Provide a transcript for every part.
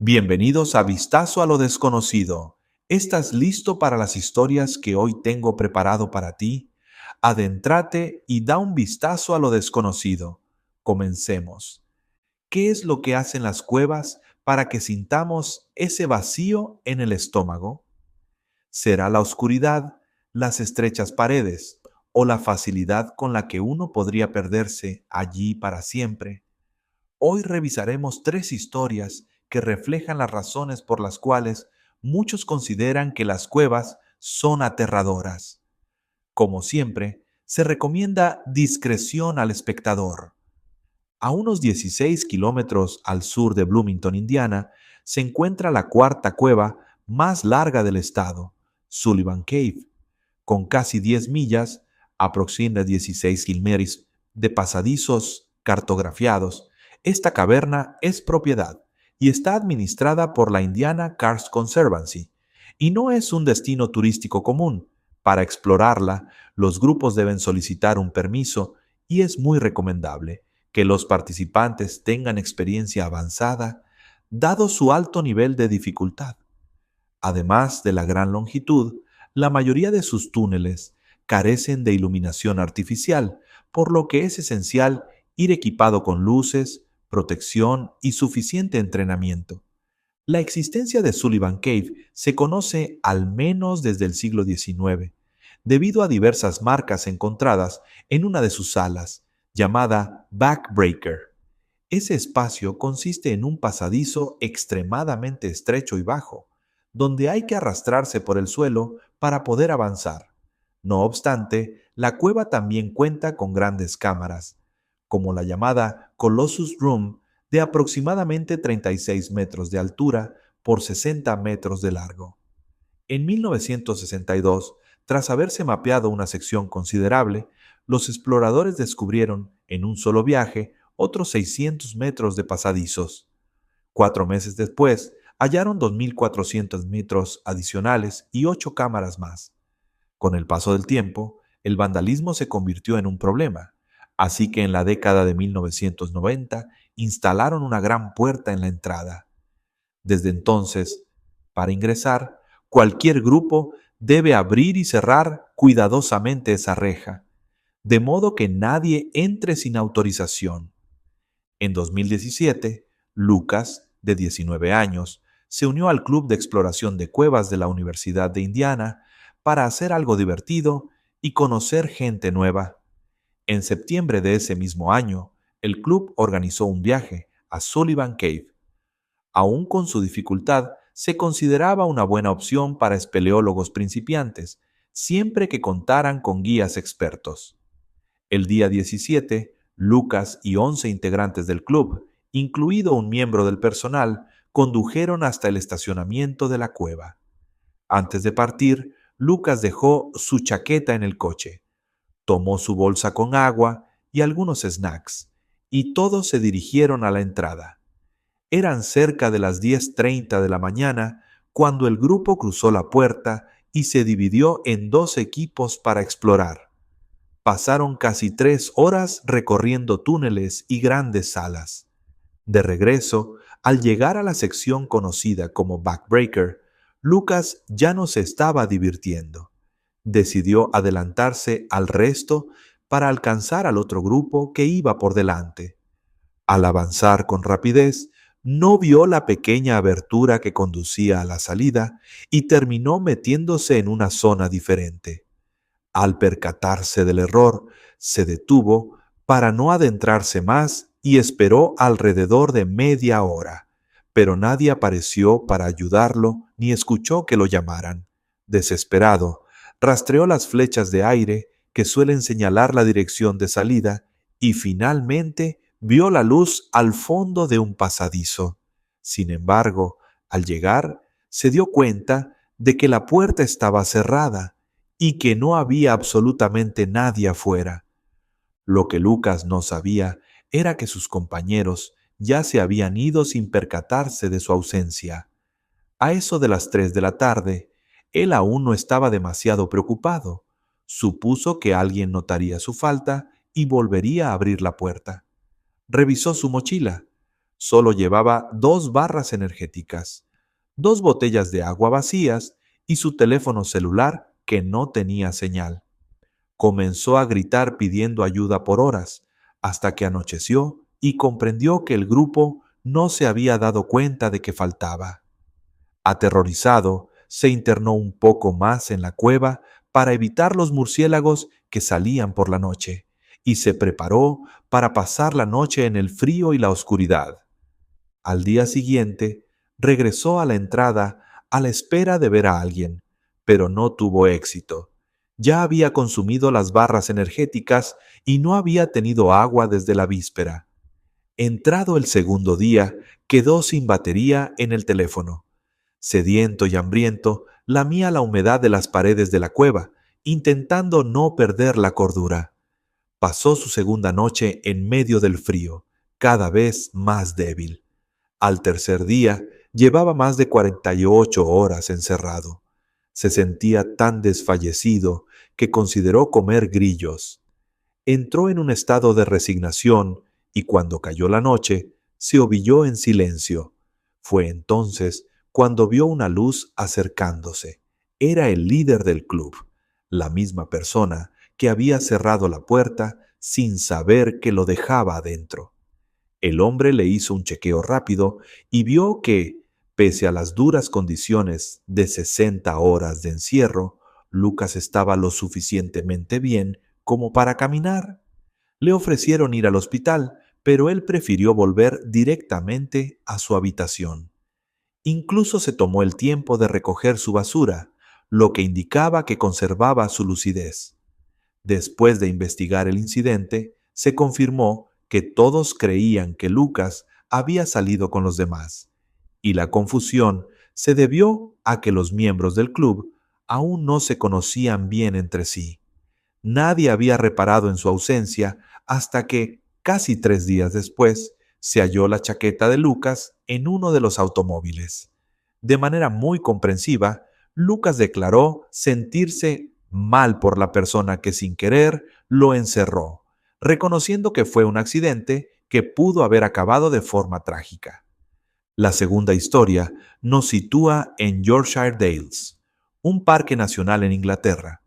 Bienvenidos a Vistazo a lo Desconocido. ¿Estás listo para las historias que hoy tengo preparado para ti? Adéntrate y da un vistazo a lo desconocido. Comencemos. ¿Qué es lo que hacen las cuevas para que sintamos ese vacío en el estómago? ¿Será la oscuridad, las estrechas paredes o la facilidad con la que uno podría perderse allí para siempre? Hoy revisaremos tres historias que reflejan las razones por las cuales muchos consideran que las cuevas son aterradoras. Como siempre, se recomienda discreción al espectador. A unos 16 kilómetros al sur de Bloomington, Indiana, se encuentra la cuarta cueva más larga del estado, Sullivan Cave, con casi 10 millas, aproximadamente 16 kilómetros, de pasadizos cartografiados. Esta caverna es propiedad y está administrada por la Indiana Karst Conservancy, y no es un destino turístico común. Para explorarla, los grupos deben solicitar un permiso y es muy recomendable que los participantes tengan experiencia avanzada, dado su alto nivel de dificultad. Además de la gran longitud, la mayoría de sus túneles carecen de iluminación artificial, por lo que es esencial ir equipado con luces, protección y suficiente entrenamiento. La existencia de Sullivan Cave se conoce al menos desde el siglo XIX, debido a diversas marcas encontradas en una de sus salas, llamada Backbreaker. Ese espacio consiste en un pasadizo extremadamente estrecho y bajo, donde hay que arrastrarse por el suelo para poder avanzar. No obstante, la cueva también cuenta con grandes cámaras, como la llamada Colossus Room, de aproximadamente 36 metros de altura por 60 metros de largo. En 1962, tras haberse mapeado una sección considerable, los exploradores descubrieron, en un solo viaje, otros 600 metros de pasadizos. 4 meses después, hallaron 2.400 metros adicionales y 8 cámaras más. Con el paso del tiempo, el vandalismo se convirtió en un problema, así que en la década de 1990 instalaron una gran puerta en la entrada. Desde entonces, para ingresar, cualquier grupo debe abrir y cerrar cuidadosamente esa reja, de modo que nadie entre sin autorización. En 2017, Lucas, de 19 años, se unió al Club de Exploración de Cuevas de la Universidad de Indiana para hacer algo divertido y conocer gente nueva. En septiembre de ese mismo año, el club organizó un viaje a Sullivan Cave. Aún con su dificultad, se consideraba una buena opción para espeleólogos principiantes, siempre que contaran con guías expertos. El día 17, Lucas y 11 integrantes del club, incluido un miembro del personal, condujeron hasta el estacionamiento de la cueva. Antes de partir, Lucas dejó su chaqueta en el coche, tomó su bolsa con agua y algunos snacks, y todos se dirigieron a la entrada. Eran cerca de las 10:30 de la mañana cuando el grupo cruzó la puerta y se dividió en dos equipos para explorar. Pasaron casi 3 horas recorriendo túneles y grandes salas. De regreso, al llegar a la sección conocida como Backbreaker, Lucas ya no se estaba divirtiendo. Decidió adelantarse al resto para alcanzar al otro grupo que iba por delante. Al avanzar con rapidez, no vio la pequeña abertura que conducía a la salida y terminó metiéndose en una zona diferente. Al percatarse del error, se detuvo para no adentrarse más y esperó alrededor de media hora, pero nadie apareció para ayudarlo ni escuchó que lo llamaran. Desesperado, rastreó las flechas de aire que suelen señalar la dirección de salida y finalmente vio la luz al fondo de un pasadizo. Sin embargo, al llegar, se dio cuenta de que la puerta estaba cerrada y que no había absolutamente nadie afuera. Lo que Lucas no sabía era que sus compañeros ya se habían ido sin percatarse de su ausencia. A eso de las 3 de la tarde, él aún no estaba demasiado preocupado. Supuso que alguien notaría su falta y volvería a abrir la puerta. Revisó su mochila. Solo llevaba 2 barras energéticas, 2 botellas de agua vacías y su teléfono celular que no tenía señal. Comenzó a gritar pidiendo ayuda por horas, hasta que anocheció y comprendió que el grupo no se había dado cuenta de que faltaba. Aterrorizado, se internó un poco más en la cueva para evitar los murciélagos que salían por la noche, y se preparó para pasar la noche en el frío y la oscuridad. Al día siguiente, regresó a la entrada a la espera de ver a alguien, pero no tuvo éxito. Ya había consumido las barras energéticas y no había tenido agua desde la víspera. Entrado el segundo día, quedó sin batería en el teléfono. Sediento y hambriento, lamía la humedad de las paredes de la cueva, intentando no perder la cordura. Pasó su segunda noche en medio del frío, cada vez más débil. Al tercer día, llevaba más de 48 horas encerrado. Se sentía tan desfallecido que consideró comer grillos. Entró en un estado de resignación y cuando cayó la noche, se ovilló en silencio. Fue entonces cuando vio una luz acercándose. Era el líder del club, la misma persona que había cerrado la puerta sin saber que lo dejaba adentro. El hombre le hizo un chequeo rápido y vio que, pese a las duras condiciones de 60 horas de encierro, Lucas estaba lo suficientemente bien como para caminar. Le ofrecieron ir al hospital, pero él prefirió volver directamente a su habitación. Incluso se tomó el tiempo de recoger su basura, lo que indicaba que conservaba su lucidez. Después de investigar el incidente, se confirmó que todos creían que Lucas había salido con los demás, y la confusión se debió a que los miembros del club aún no se conocían bien entre sí. Nadie había reparado en su ausencia hasta que, casi 3 días después, se halló la chaqueta de Lucas en uno de los automóviles. De manera muy comprensiva, Lucas declaró sentirse mal por la persona que sin querer lo encerró, reconociendo que fue un accidente que pudo haber acabado de forma trágica. La segunda historia nos sitúa en Yorkshire Dales, un parque nacional en Inglaterra,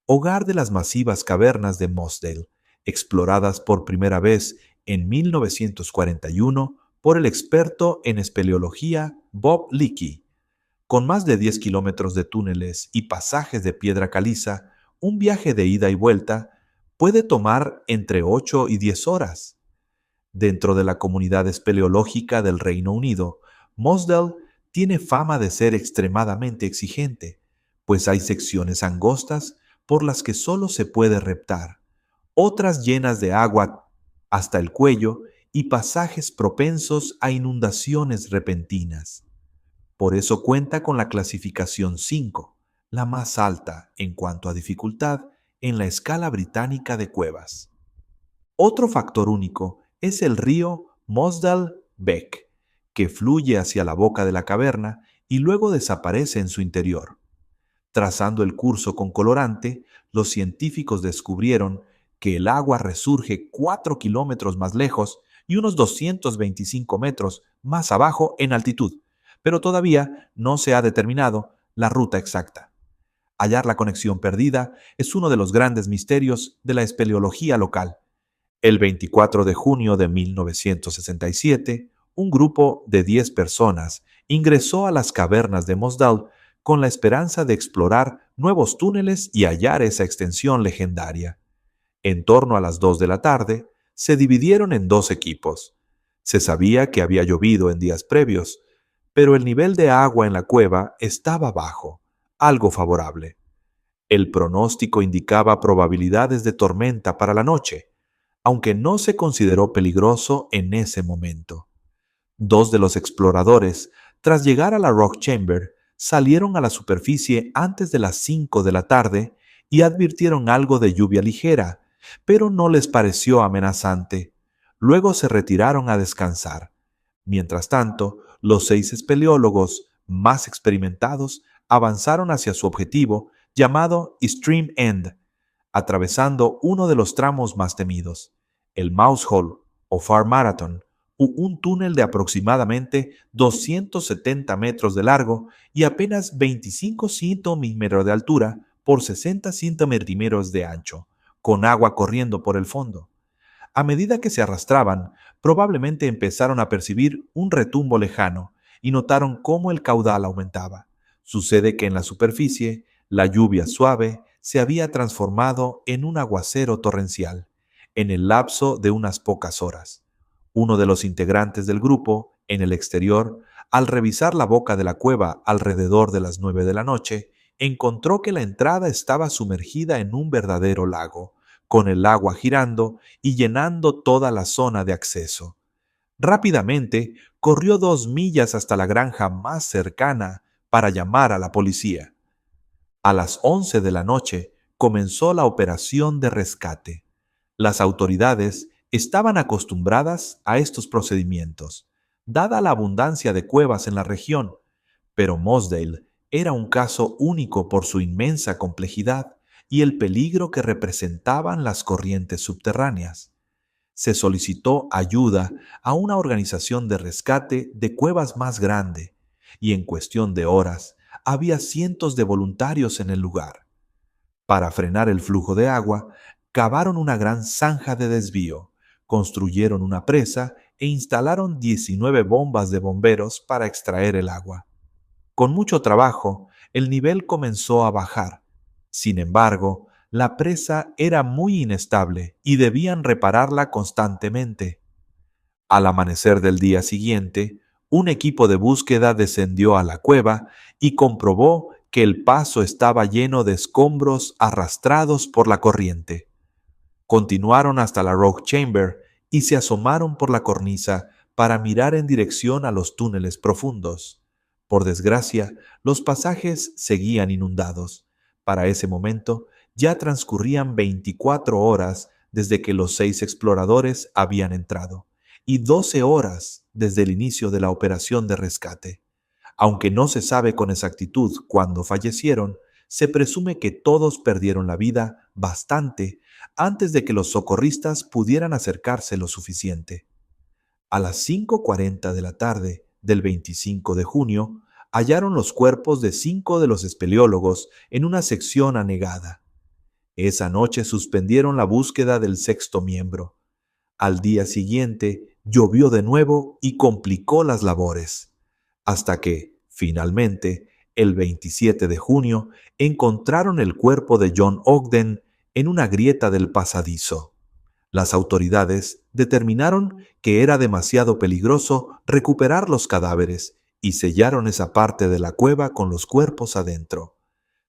hogar de las masivas cavernas de Mossdale, exploradas por primera vez en 1941 por el experto en espeleología Bob Leakey. Con más de 10 kilómetros de túneles y pasajes de piedra caliza, un viaje de ida y vuelta puede tomar entre 8 y 10 horas. Dentro de la comunidad espeleológica del Reino Unido, Mossdale tiene fama de ser extremadamente exigente, pues hay secciones angostas por las que solo se puede reptar, otras llenas de agua hasta el cuello y pasajes propensos a inundaciones repentinas. Por eso cuenta con la clasificación 5, la más alta en cuanto a dificultad en la escala británica de cuevas. Otro factor único es el río Mossdale Beck, que fluye hacia la boca de la caverna y luego desaparece en su interior. Trazando el curso con colorante, los científicos descubrieron que el agua resurge 4 kilómetros más lejos y unos 225 metros más abajo en altitud, pero todavía no se ha determinado la ruta exacta. Hallar la conexión perdida es uno de los grandes misterios de la espeleología local. El 24 de junio de 1967, un grupo de 10 personas ingresó a las cavernas de Mossdale con la esperanza de explorar nuevos túneles y hallar esa extensión legendaria. En torno a las 2 de la tarde, se dividieron en 2 equipos. Se sabía que había llovido en días previos, pero el nivel de agua en la cueva estaba bajo, algo favorable. El pronóstico indicaba probabilidades de tormenta para la noche, aunque no se consideró peligroso en ese momento. 2 de los exploradores, tras llegar a la Rock Chamber, salieron a la superficie antes de las 5 de la tarde y advirtieron algo de lluvia ligera, pero no les pareció amenazante. Luego se retiraron a descansar. Mientras tanto, los 6 espeleólogos más experimentados avanzaron hacia su objetivo, llamado Stream End, atravesando uno de los tramos más temidos, el Mouse Hole o Far Marathon, un túnel de aproximadamente 270 metros de largo y apenas 25 centímetros de altura por 60 centímetros de ancho, con agua corriendo por el fondo. A medida que se arrastraban, probablemente empezaron a percibir un retumbo lejano y notaron cómo el caudal aumentaba. Sucede que en la superficie, la lluvia suave se había transformado en un aguacero torrencial, en el lapso de unas pocas horas. Uno de los integrantes del grupo, en el exterior, al revisar la boca de la cueva alrededor de las 9 de la noche, encontró que la entrada estaba sumergida en un verdadero lago, con el agua girando y llenando toda la zona de acceso. Rápidamente corrió 2 millas hasta la granja más cercana para llamar a la policía. A las 11 de la noche comenzó la operación de rescate. Las autoridades estaban acostumbradas a estos procedimientos, dada la abundancia de cuevas en la región, pero Mossdale era un caso único por su inmensa complejidad y el peligro que representaban las corrientes subterráneas. Se solicitó ayuda a una organización de rescate de cuevas más grande, y en cuestión de horas había cientos de voluntarios en el lugar. Para frenar el flujo de agua, cavaron una gran zanja de desvío, construyeron una presa e instalaron 19 bombas de bomberos para extraer el agua. Con mucho trabajo, el nivel comenzó a bajar. Sin embargo, la presa era muy inestable y debían repararla constantemente. Al amanecer del día siguiente, un equipo de búsqueda descendió a la cueva y comprobó que el paso estaba lleno de escombros arrastrados por la corriente. Continuaron hasta la Rogue Chamber y se asomaron por la cornisa para mirar en dirección a los túneles profundos. Por desgracia, los pasajes seguían inundados. Para ese momento, ya transcurrían 24 horas desde que los 6 exploradores habían entrado y 12 horas desde el inicio de la operación de rescate. Aunque no se sabe con exactitud cuándo fallecieron, se presume que todos perdieron la vida bastante antes de que los socorristas pudieran acercarse lo suficiente. A las 5:40 de la tarde del 25 de junio, hallaron los cuerpos de 5 de los espeleólogos en una sección anegada. Esa noche suspendieron la búsqueda del sexto miembro. Al día siguiente llovió de nuevo y complicó las labores, hasta que, finalmente, el 27 de junio, encontraron el cuerpo de John Ogden en una grieta del pasadizo. Las autoridades determinaron que era demasiado peligroso recuperar los cadáveres y sellaron esa parte de la cueva con los cuerpos adentro.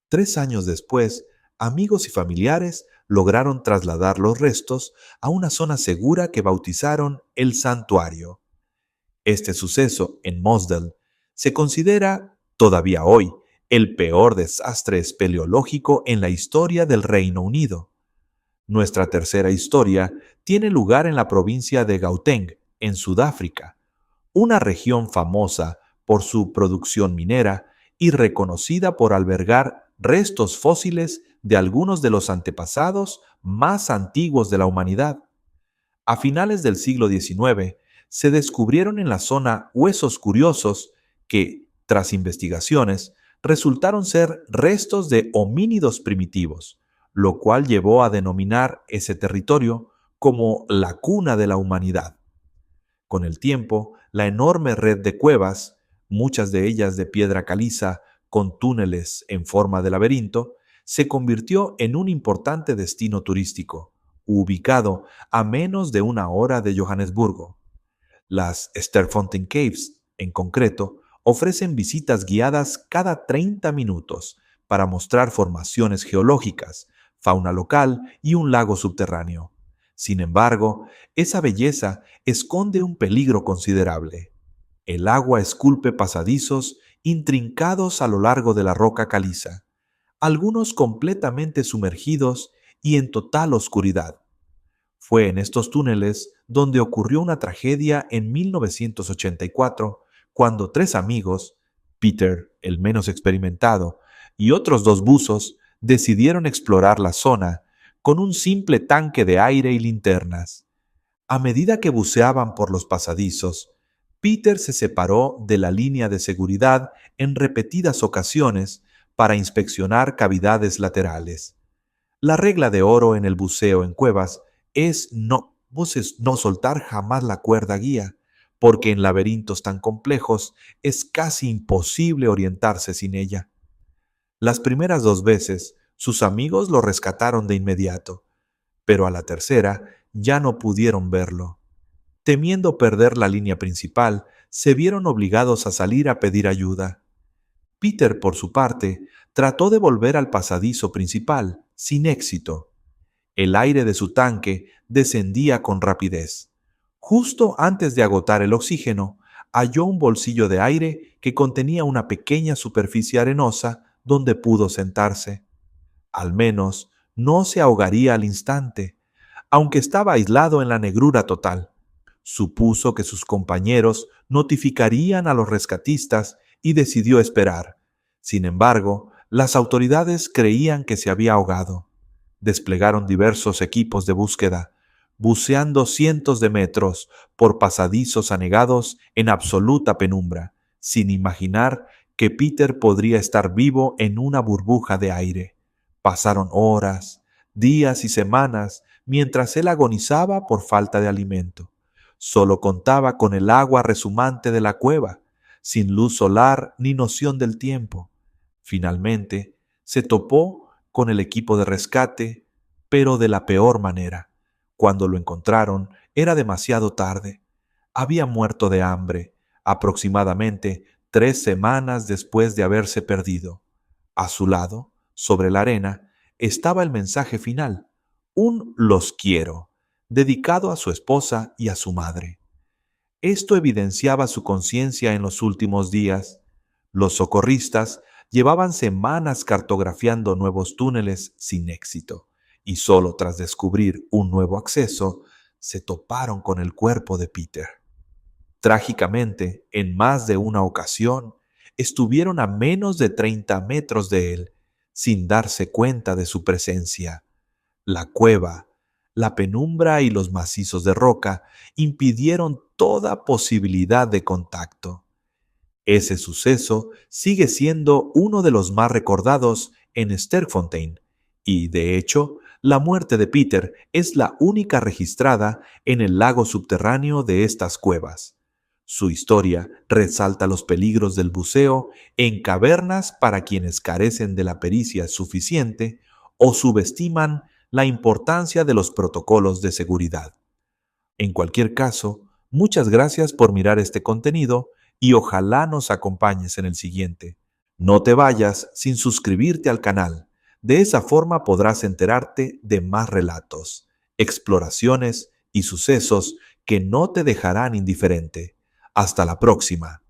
3 años después, amigos y familiares lograron trasladar los restos a una zona segura que bautizaron el Santuario. Este suceso en Mossdale se considera, todavía hoy, el peor desastre espeleológico en la historia del Reino Unido. Nuestra tercera historia tiene lugar en la provincia de Gauteng, en Sudáfrica, una región famosa por su producción minera y reconocida por albergar restos fósiles de algunos de los antepasados más antiguos de la humanidad. A finales del siglo XIX, se descubrieron en la zona huesos curiosos que, tras investigaciones, resultaron ser restos de homínidos primitivos, lo cual llevó a denominar ese territorio como la cuna de la humanidad. Con el tiempo, la enorme red de cuevas, muchas de ellas de piedra caliza con túneles en forma de laberinto, se convirtió en un importante destino turístico, ubicado a menos de una hora de Johannesburgo. Las Sterfontein Caves, en concreto, ofrecen visitas guiadas cada 30 minutos para mostrar formaciones geológicas, fauna local y un lago subterráneo. Sin embargo, esa belleza esconde un peligro considerable. El agua esculpe pasadizos intrincados a lo largo de la roca caliza, algunos completamente sumergidos y en total oscuridad. Fue en estos túneles donde ocurrió una tragedia en 1984, cuando 3 amigos, Peter, el menos experimentado, y otros 2 buzos, decidieron explorar la zona con un simple tanque de aire y linternas. A medida que buceaban por los pasadizos, Peter se separó de la línea de seguridad en repetidas ocasiones para inspeccionar cavidades laterales. La regla de oro en el buceo en cuevas es no soltar jamás la cuerda guía, porque en laberintos tan complejos es casi imposible orientarse sin ella. Las primeras 2 veces, sus amigos lo rescataron de inmediato, pero a la tercera ya no pudieron verlo. Temiendo perder la línea principal, se vieron obligados a salir a pedir ayuda. Peter, por su parte, trató de volver al pasadizo principal, sin éxito. El aire de su tanque descendía con rapidez. Justo antes de agotar el oxígeno, halló un bolsillo de aire que contenía una pequeña superficie arenosa donde pudo sentarse. Al menos no se ahogaría al instante, aunque estaba aislado en la negrura total. Supuso que sus compañeros notificarían a los rescatistas y decidió esperar. Sin embargo, las autoridades creían que se había ahogado. Desplegaron diversos equipos de búsqueda, buceando cientos de metros por pasadizos anegados en absoluta penumbra, sin imaginar que Peter podría estar vivo en una burbuja de aire. Pasaron horas, días y semanas mientras él agonizaba por falta de alimento. Solo contaba con el agua rezumante de la cueva, sin luz solar ni noción del tiempo. Finalmente, se topó con el equipo de rescate, pero de la peor manera. Cuando lo encontraron, era demasiado tarde. Había muerto de hambre, aproximadamente 3 semanas después de haberse perdido. A su lado, sobre la arena, estaba el mensaje final, un "los quiero", dedicado a su esposa y a su madre. Esto evidenciaba su conciencia en los últimos días. Los socorristas llevaban semanas cartografiando nuevos túneles sin éxito, y solo tras descubrir un nuevo acceso, se toparon con el cuerpo de Peter. Trágicamente, en más de una ocasión, estuvieron a menos de 30 metros de él, sin darse cuenta de su presencia. La cueva, la penumbra y los macizos de roca impidieron toda posibilidad de contacto. Ese suceso sigue siendo uno de los más recordados en Sterkfontein y, de hecho, la muerte de Peter es la única registrada en el lago subterráneo de estas cuevas. Su historia resalta los peligros del buceo en cavernas para quienes carecen de la pericia suficiente o subestiman la importancia de los protocolos de seguridad. En cualquier caso, muchas gracias por mirar este contenido y ojalá nos acompañes en el siguiente. No te vayas sin suscribirte al canal. De esa forma podrás enterarte de más relatos, exploraciones y sucesos que no te dejarán indiferente. Hasta la próxima.